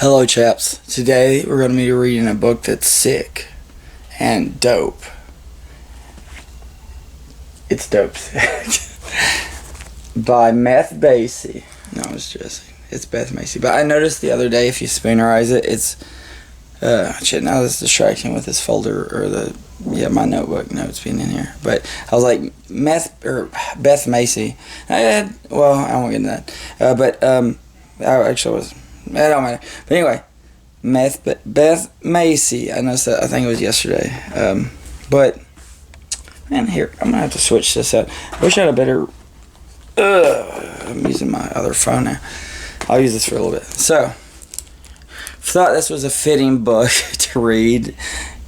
Hello chaps, today we're going to be reading a book that's sick and dope. It's dope. By Meth Base-y. No, it's just, it's Beth Macy. But I noticed the other day if you spoonerize it, it's, shit, now this distracting with this folder, or my notebook notes being in here. But I was like, Beth Macy. I won't get into that. I actually was. It don't matter. But anyway, Beth Macy. I noticed that. I think it was yesterday. But man, here I'm gonna have to switch this out. I wish I had a better. I'm using my other phone now. I'll use this for a little bit. So, thought this was a fitting book to read,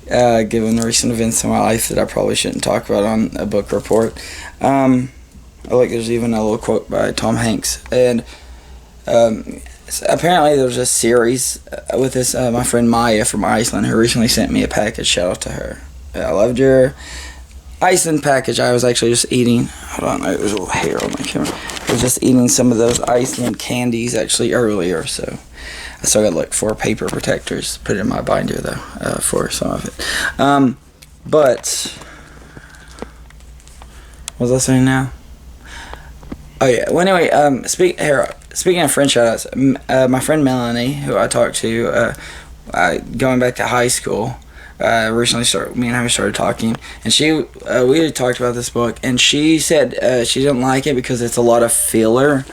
given the recent events in my life that I probably shouldn't talk about on a book report. There's even a little quote by Tom Hanks, and apparently there's a series with this my friend Maya from Iceland, who recently sent me a package. Shout out to her. I loved your Iceland package. I was actually just eating. Hold on, there's a little hair on my camera. I was just eating some of those Iceland candies actually earlier, so I still got to look for paper protectors. Put it in my binder though, for some of it. But what was I saying now? Oh yeah. Well, anyway, speaking of friend shoutouts, my friend Melanie, who I talked to, going back to high school, recently me and her started talking, and we had talked about this book, and she said she didn't like it because it's a lot of filler,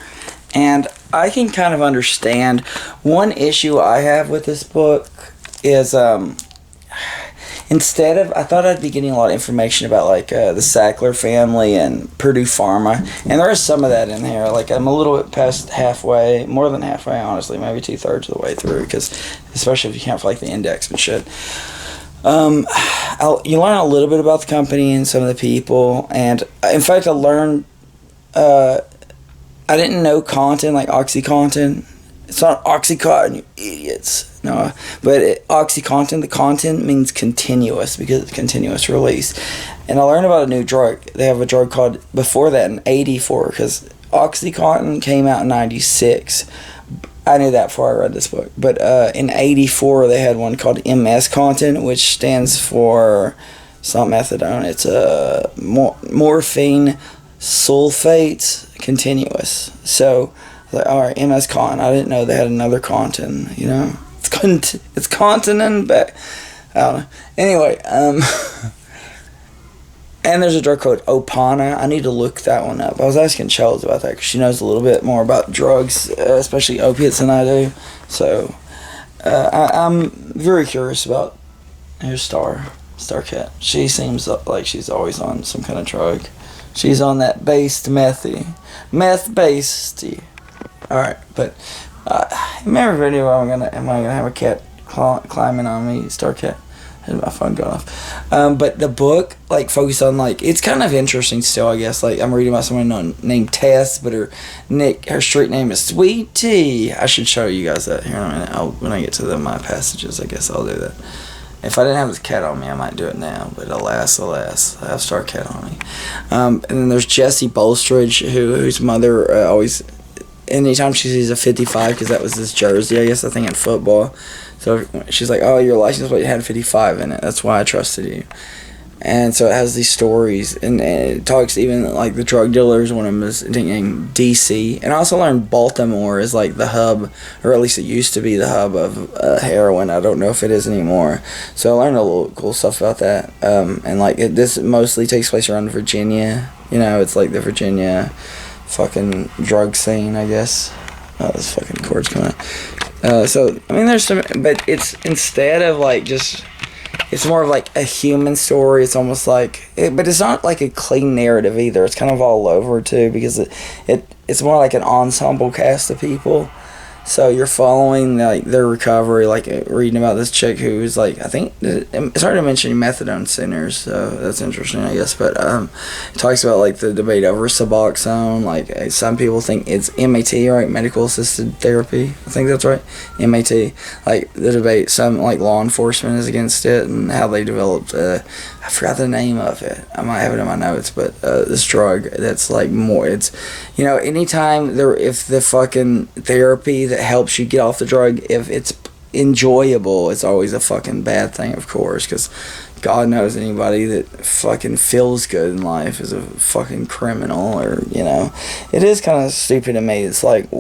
and I can kind of understand. One issue I have with this book is I thought I'd be getting a lot of information about the Sackler family and Purdue Pharma, and there is some of that in here. Like, I'm a little bit past halfway, more than halfway, honestly, maybe 2/3 of the way through, because especially if you count for the index and shit. You learn a little bit about the company and some of the people, and in fact, I learned. I didn't know content, like OxyContin. It's not Oxycontin, you idiots. No, but OxyContin, the content means continuous because it's continuous release. And I learned about a new drug. They have a drug called, before that, in 84, because OxyContin came out in 96. I knew that before I read this book. But in 84, they had one called MS-Contin, which stands for, it's not methadone, it's morphine sulfate continuous. So I was like, alright, MS-Contin. I didn't know they had another Contin, you know? It's continent back. I don't know. Anyway, and there's a drug called Opana. I need to look that one up. I was asking Chels about that because she knows a little bit more about drugs, especially opiates, than I do. So I'm very curious about her Starcat. She seems like she's always on some kind of drug. She's on that meth Base-y. Alright, but remember video am I gonna have a cat climbing on me, Starcat? Had my phone going off. But the book focused on it's kind of interesting still, I guess. I'm reading about someone named Tess, but her street name is Sweet Tea. I should show you guys that here in a minute. When I get to my passages, I guess I'll do that. If I didn't have this cat on me, I might do it now. But alas, I have Starcat on me. And then there's Jessie Bolstridge, whose mother always, anytime she sees a 55, because that was this jersey, I guess, I think in football. So she's like, oh, your license plate had 55 in it. That's why I trusted you. And so it has these stories, and it talks even the drug dealers. One of them is named DC. And I also learned Baltimore is the hub, or at least it used to be the hub of heroin. I don't know if it is anymore. So I learned a little cool stuff about that. And this mostly takes place around Virginia. You know, it's the Virginia fucking drug scene, I guess. Oh, this fucking cord's coming out. So I mean, there's some, but it's instead of it's more of a human story. It's almost but it's not a clean narrative either. It's kind of all over too, because it's more like an ensemble cast of people. So you're following their recovery, reading about this chick who's I think it's hard to mention methadone centers, so that's interesting, I guess. But it talks about the debate over Suboxone. Some people think it's MAT, right? Medical assisted therapy. I think that's right. MAT. The debate. Some law enforcement is against it, and how they developed. I forgot the name of it. I might have it in my notes, but this drug that's more. It's anytime if the fucking therapy that helps you get off the drug, if it's enjoyable, it's always a fucking bad thing, of course, because God knows anybody that fucking feels good in life is a fucking criminal, or, you know. It is kind of stupid to me. It's like,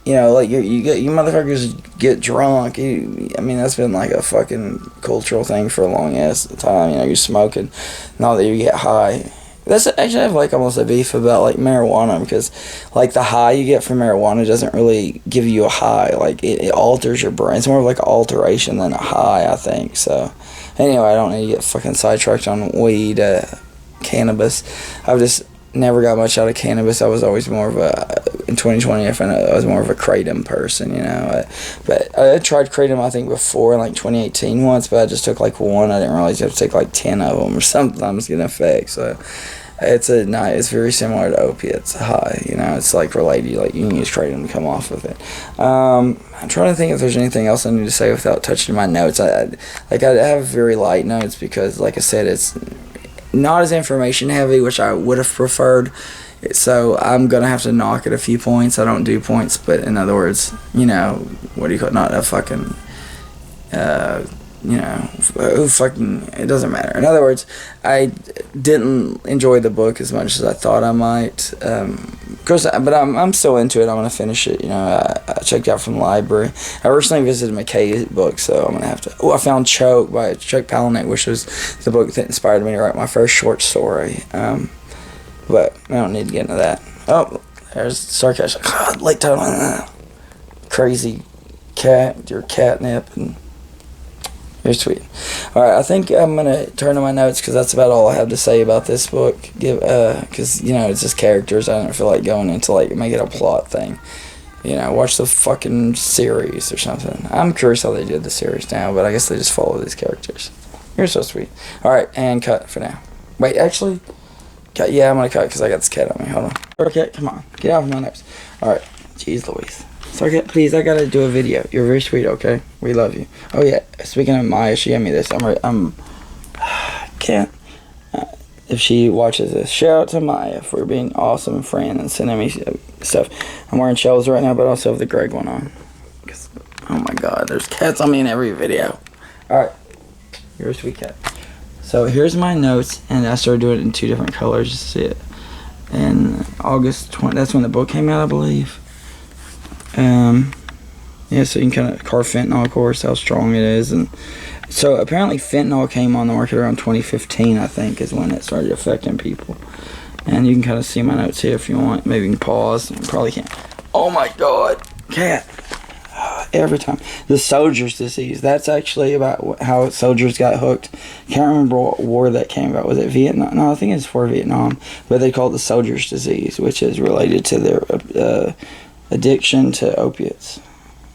you know, like, you motherfuckers get drunk. I mean, that's been like a fucking cultural thing for a long ass time. You know, you're smoking, not that you get high. That's actually, I have like almost a beef about like marijuana, because like the high you get from marijuana doesn't really give you a high. Like it alters your brain. It's more of like an alteration than a high, I think. So anyway, I don't need to get fucking sidetracked on weed, cannabis. I've just never got much out of cannabis. I was always more of a, in 2020, I found out I was more of a kratom person, you know. But I tried kratom, I think, before in like 2018 once, but I just took like one. I didn't realize you have to take like 10 of them or something. I'm just getting effect. So it's very similar to opiates high, you know. It's like related, like you can use kratom to come off of it. I'm trying to think if there's anything else I need to say without touching my notes. I have very light notes because, like I said, it's not as information heavy, which I would have preferred. So I'm gonna have to knock it a few points. I don't do points, but in other words, you know, what do you call it? Not a fucking, you know, who fucking, it doesn't matter. In other words, I didn't enjoy the book as much as I thought I might. Of course, but I'm still into it. I'm gonna finish it. You know, I checked out from the library. I recently visited McKay's book, so I'm gonna have to. Oh, I found Choke by Chuck Palahniuk, which was the book that inspired me to write my first short story. But I don't need to get into that. Oh, there's sarcasm. God, late time. Crazy cat, your catnip, and you're sweet. Alright, I think I'm going to turn to my notes, because that's about all I have to say about this book. Because, you know, it's just characters. I don't feel like going into, like, make it a plot thing. You know, watch the fucking series or something. I'm curious how they did the series now, but I guess they just follow these characters. You're so sweet. Alright, and cut for now. Wait, actually, cut. Yeah, I'm going to cut because I got this cat on me. Hold on. Okay, come on. Get out of my notes. Alright. Jeez Louise. Sorry, please, I gotta do a video. You're very sweet, okay? We love you. Oh yeah, speaking of Maya, she gave me this. Can't. If she watches this, shout out to Maya for being awesome friend and sending me stuff. I'm wearing shells right now, but I also have the Greg one on. Oh my god, there's cats on me in every video. Alright, you're a sweet cat. So here's my notes, and I started doing it in 2 different colors, just to see it. And August 20, that's when the book came out, I believe. Yeah, so you can kind of carve fentanyl, of course, how strong it is. And so apparently fentanyl came on the market around 2015, I think, is when it started affecting people. And you can kind of see my notes here if you want. Maybe you can pause. You probably can't. Oh my god, cat. Every time. The soldier's disease. That's actually about how soldiers got hooked. Can't remember what war that came about. Was it Vietnam? No, I think it's for Vietnam. But they call it the soldier's disease, which is related to their addiction to opiates.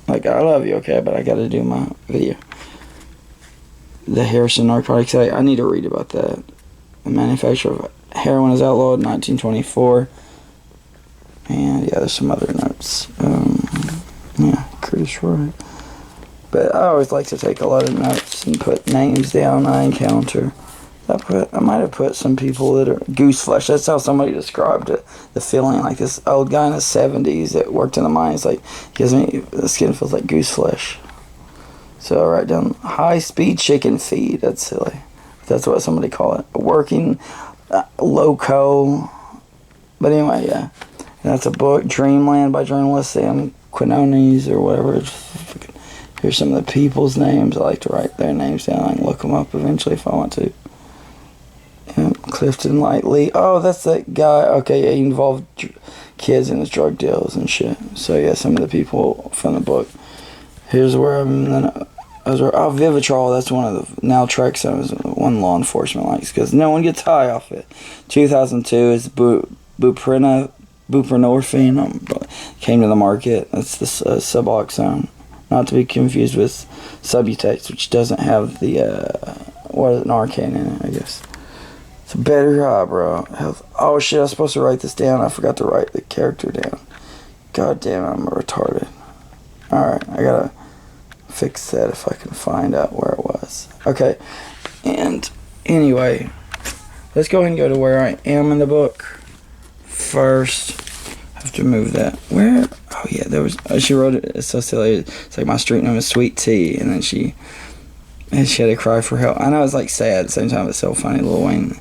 Like, I love you, okay, but I gotta do my video. The Harrison narcotics. I need to read about that. The manufacture of heroin is outlawed in 1924. And yeah, there's some other notes. Yeah, Curtis Wright. But I always like to take a lot of notes and put names down I encounter. I might have put some people that are goose flesh. That's how somebody described it. The feeling, like this old guy in the 70s that worked in the mines, like, gives me, the skin feels like goose flesh. So I write down high-speed chicken feed. That's silly. That's what somebody called it. Working loco. But anyway, yeah. And that's a book, Dreamland by journalist Sam Quinones or whatever. Here's some of the people's names. I like to write their names down. I can look them up eventually if I want to. Clifton Lightly. Oh, that's that guy. Okay, yeah, he involved kids in his drug deals and shit. So yeah, some of the people from the book. Here's where Vivitrol. That's one of the naltrexone, one law enforcement likes because no one gets high off it. 2002 is buprenorphine came to the market. That's the Suboxone, not to be confused with Subutex, which doesn't have the Narcan in it, I guess. It's a better bro. Oh shit, I was supposed to write this down. I forgot to write the character down. God damn it, I'm retarded. Alright, I gotta fix that if I can find out where it was. Okay, and anyway, let's go ahead and go to where I am in the book. First, I have to move that. Where? oh yeah, there was. She wrote it. It's so silly. It's like, my street name is Sweet Tea, and then she had to cry for help. I know it's like sad at the same time. It's so funny, Lil Wayne.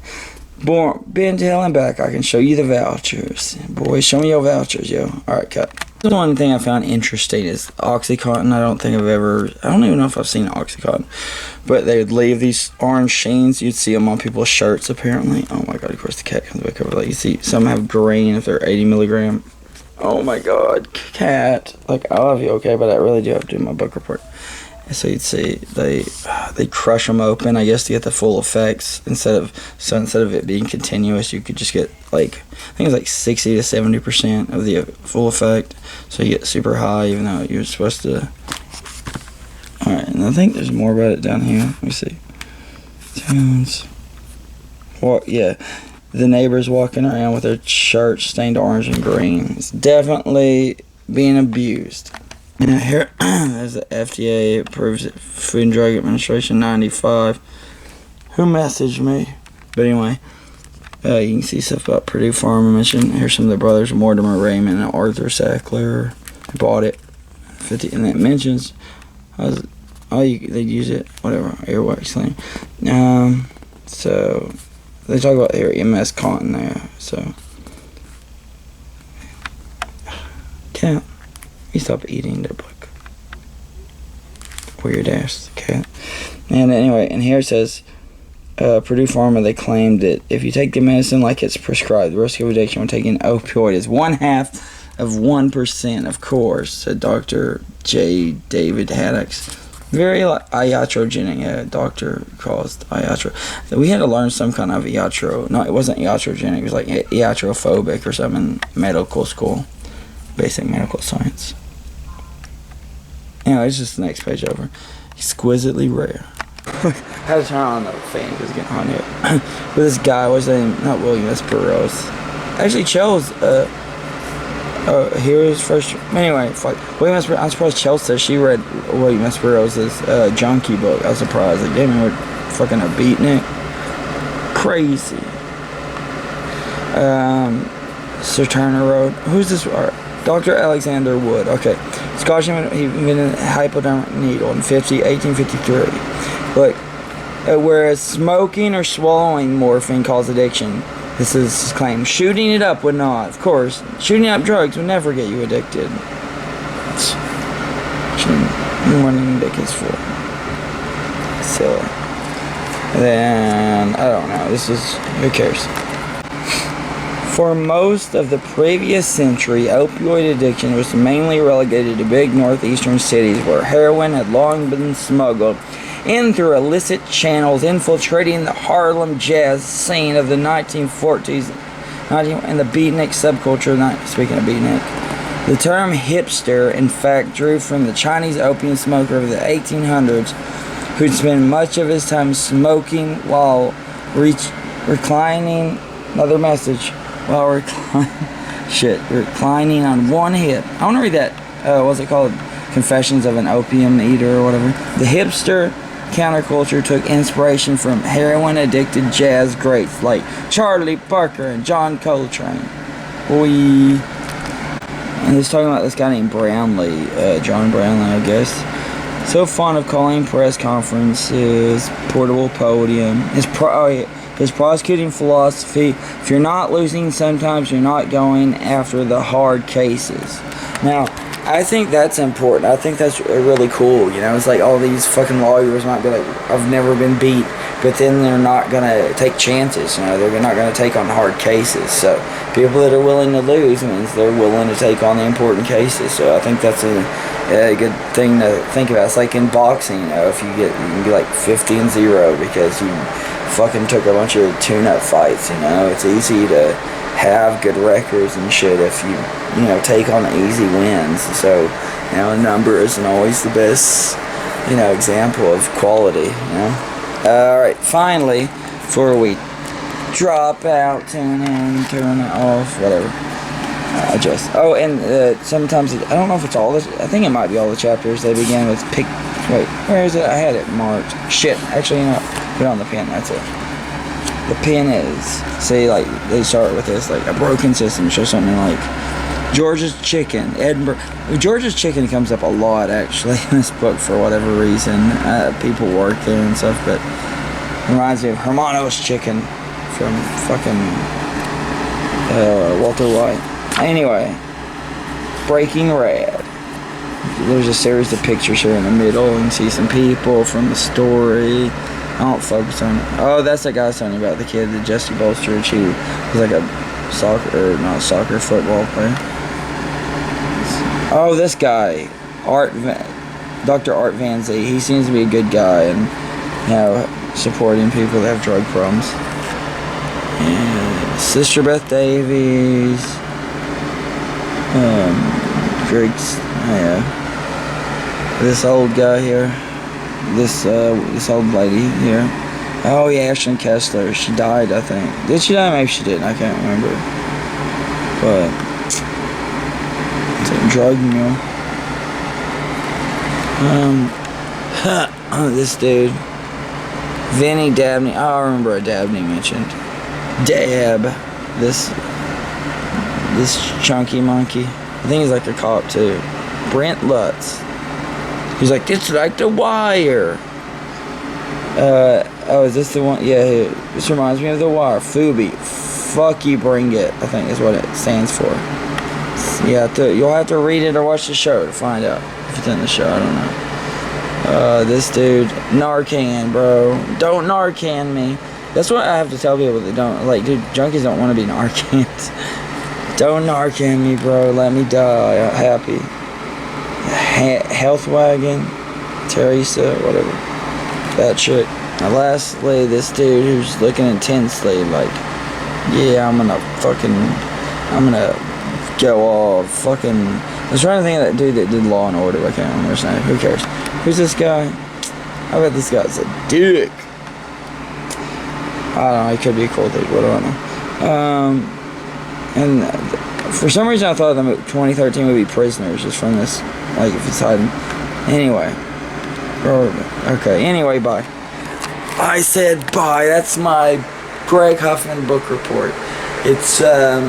Been to hell and back. I can show you the vouchers. Boy, show me your vouchers, yo. Alright, cut. The one thing I found interesting is Oxycontin. I don't even know if I've seen Oxycontin. But they would leave these orange sheens. You'd see them on people's shirts, apparently. Oh my god, of course the cat comes back over. Like, you see, some have green if they're 80 milligram. Oh my god, cat. Like, I love you, okay, but I really do have to do my book report. So you'd see they crush them open, I guess, to get the full effects. Instead of it being continuous, you could just get like, I think it's like 60 to 70% of the full effect. So you get super high, even though you're supposed to. All right, and I think there's more about it down here. Let me see. Tunes. Well, yeah, the neighbors walking around with their shirts stained orange and green. It's definitely being abused. Now here, there's the FDA, approves it, Food and Drug Administration, 95. Who messaged me? But anyway, you can see stuff about Purdue Pharma mentioned. Here's some of the brothers, Mortimer Raymond and Arthur Sackler. Bought it, 50, and it mentions, they use it, whatever, earwax cleaner. So, they talk about their MS Cotton there, so. Cat. You stop eating their book. Weird ass cat. And anyway, and here it says, Purdue Pharma, they claimed that if you take the medicine like it's prescribed, the risk of addiction when taking opioid is 1/2 of 1%, of course, said Dr. J. David Haddocks. Very iatrogenic, a doctor calls iatro. So we had to learn some kind of iatro. No, it wasn't iatrogenic, it was like iatrophobic or something in medical school. Basic medical science. Anyway, it's just the next page over. Exquisitely rare. I had to turn on the fan because it's getting hot here. But this guy was not William S. Burroughs. Actually chose Heroes First. Anyway, fuck. William S. Burroughs. I'm surprised Chelsea says she read William S. Burroughs' Junkie book. I was surprised. Like, damn, we're fucking a beatnik. Crazy. Sir Turner Road. Who's this? Dr. Alexander Wood. Okay. Scottish, he invented a hypodermic needle in 1853. Look, whereas smoking or swallowing morphine causes addiction, this is his claim. Shooting it up would not. Of course, shooting up drugs would never get you addicted. That's what an addict is for. Silly. Then, I don't know. Who cares? For most of the previous century, opioid addiction was mainly relegated to big northeastern cities where heroin had long been smuggled in through illicit channels, infiltrating the Harlem jazz scene of the 1940s and the beatnik subculture. Speaking of beatnik, the term hipster, in fact, drew from the Chinese opium smoker of the 1800s, who'd spend much of his time smoking while reclining. Another message. While reclining on one hip. I want to read that, what's it called? Confessions of an Opium Eater or whatever. The hipster counterculture took inspiration from heroin-addicted jazz greats like Charlie Parker and John Coltrane. And he's talking about this guy named Brownlee, John Brownlee, I guess. So fond of calling press conferences, portable podium. His prosecuting philosophy, if you're not losing, sometimes you're not going after the hard cases. Now, I think that's important. I think that's really cool. You know, it's like all these fucking lawyers might be like, I've never been beat, but then they're not going to take chances. You know, they're not going to take on hard cases. So people that are willing to lose means they're willing to take on the important cases. So I think that's a good thing to think about. It's like in boxing, you know, if you can be like 50-0 because you fucking took a bunch of tune-up fights, you know. It's easy to have good records and shit if you take on easy wins. So, you know, a number isn't always the best, example of quality, you know. Alright, finally, before we drop out, tune in, turn it off, whatever. Sometimes, I don't know if it's all this, I think it might be all the chapters. They begin with wait, where is it? I had it marked. Shit, actually, put it on the pen, that's it. The pen is, say, like, they start with this, like, a broken system, show something like, George's Chicken, Edinburgh. George's Chicken comes up a lot, actually, in this book for whatever reason. People work there and stuff, but it reminds me of Hermano's Chicken from fucking Walter White. Anyway, Breaking Red. There's a series of pictures here in the middle. You can see some people from the story. I don't focus on it. Oh, that's that guy I was telling you about, the kid that Jesse Bolstridge. He was like a football player. Oh, this guy, Dr. Art Van Zee. He seems to be a good guy and, you know, supporting people that have drug problems. And Sister Beth Davies. Greeks. Yeah. This old guy here. This old lady here. Oh yeah, Ashton Kessler. She died, I think. Did she die? Maybe she didn't. I can't remember. But it's a drug mule. This dude, Vinny Dabney. Oh, I remember a Dabney mentioned. Dab. This chunky monkey. I think he's like a cop too. Brent Lutz. He's like, it's like The Wire. Oh, is this the one? Yeah, this reminds me of The Wire. Fubi. Fuck you, bring it. I think is what it stands for. Yeah, you'll have to read it or watch the show to find out if it's in the show. I don't know. This dude, Narcan, bro. Don't Narcan me. That's what I have to tell people that don't, like, dude, junkies don't want to be Narcans. Don't Narcan me, bro. Let me die happy. Health Wagon, Teresa, whatever. That chick. And lastly, this dude who's looking intensely like, yeah, I'm gonna go all fucking. I was trying to think of that dude that did Law and Order. I can't remember his name. Who cares? Who's this guy? I bet this guy's a dick. I don't know. He could be a cool dude. What do I know? And for some reason, I thought the 2013 movie Prisoners is from this. Like, if it's hiding. Anyway. Okay, anyway, bye. I said bye. That's my Greg Huffman book report. It's a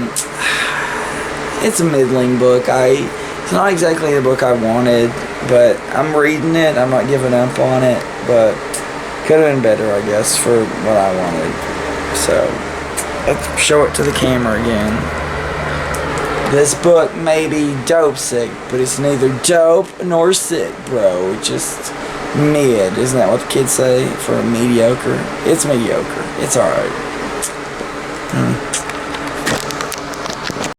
middling book. It's not exactly the book I wanted, but I'm reading it. I'm not giving up on it, but could have been better, I guess, for what I wanted. So, let's show it to the camera again. This book may be dope sick, but it's neither dope nor sick, bro. It's just mid. Isn't that what the kids say for mediocre? It's mediocre. It's alright.